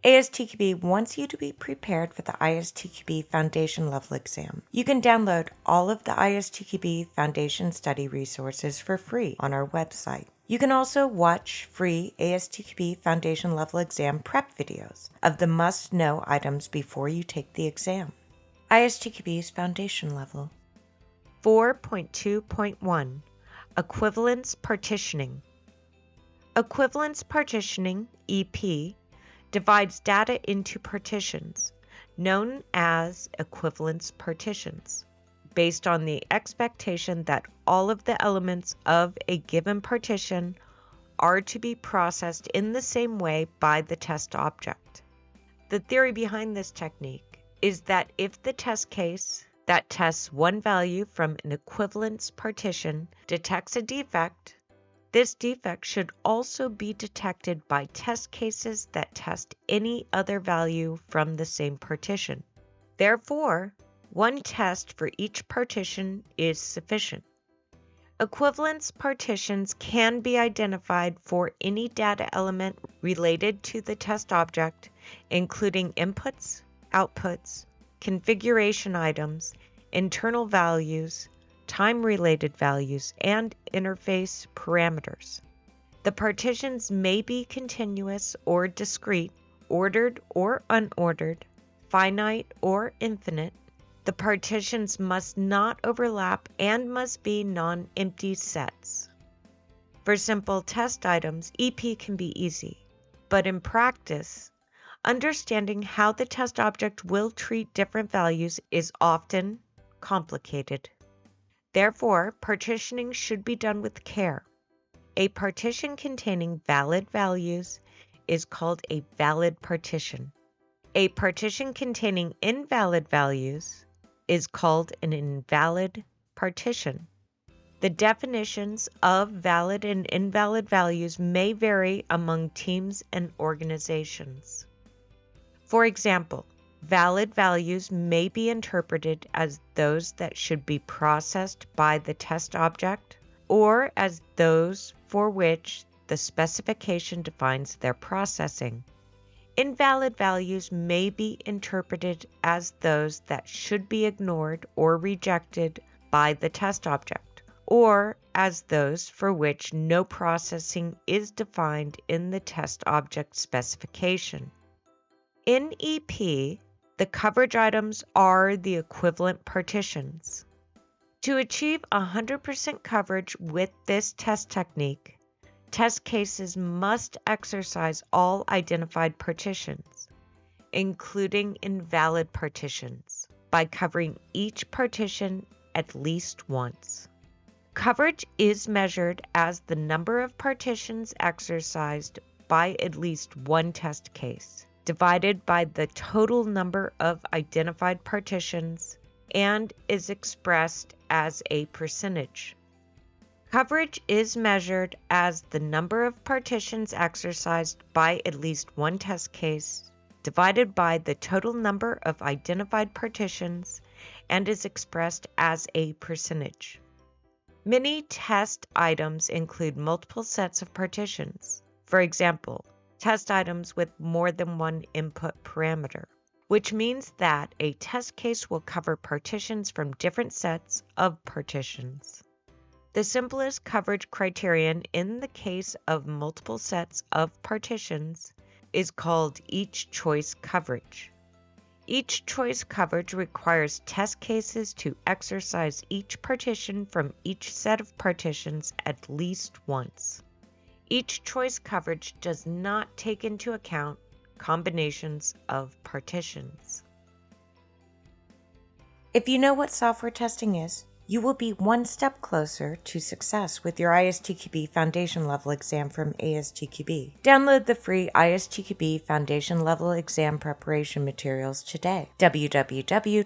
ASTQB wants you to be prepared for the ISTQB Foundation Level Exam. You can download all of the ISTQB Foundation study resources for free on our website. You can also watch free ASTQB Foundation Level Exam prep videos of the must-know items before you take the exam. ISTQB's Foundation Level. 4.2.1 Equivalence Partitioning. Equivalence Partitioning, EP, divides data into partitions, known as equivalence partitions, based on the expectation that all of the elements of a given partition are to be processed in the same way by the test object. The theory behind this technique is that if the test case that tests one value from an equivalence partition detects a defect, this defect should also be detected by test cases that test any other value from the same partition. Therefore, one test for each partition is sufficient. Equivalence partitions can be identified for any data element related to the test object, including inputs, outputs, configuration items, internal values, time-related values, and interface parameters. The partitions may be continuous or discrete, ordered or unordered, finite or infinite. The partitions must not overlap and must be non-empty sets. For simple test items, EP can be easy, but in practice, understanding how the test object will treat different values is often complicated. Therefore, partitioning should be done with care. A partition containing valid values is called a valid partition. A partition containing invalid values is called an invalid partition. The definitions of valid and invalid values may vary among teams and organizations. For example, valid values may be interpreted as those that should be processed by the test object or as those for which the specification defines their processing. Invalid values may be interpreted as those that should be ignored or rejected by the test object, or as those for which no processing is defined in the test object specification. In EP, the coverage items are the equivalent partitions. To achieve 100% coverage with this test technique, test cases must exercise all identified partitions, including invalid partitions, by covering each partition at least once. Coverage is measured as the number of partitions exercised by at least one test case, divided by the total number of identified partitions, and is expressed as a percentage. Coverage is measured as the number of partitions exercised by at least one test case, divided by the total number of identified partitions, and is expressed as a percentage. Many test items include multiple sets of partitions. For example, test items with more than one input parameter, which means that a test case will cover partitions from different sets of partitions. The simplest coverage criterion in the case of multiple sets of partitions is called each choice coverage. Each choice coverage requires test cases to exercise each partition from each set of partitions at least once. Each choice coverage does not take into account combinations of partitions. If you know what software testing is, you will be one step closer to success with your ISTQB Foundation Level Exam from ASTQB. Download the free ISTQB Foundation Level Exam preparation materials today. www.astqb.org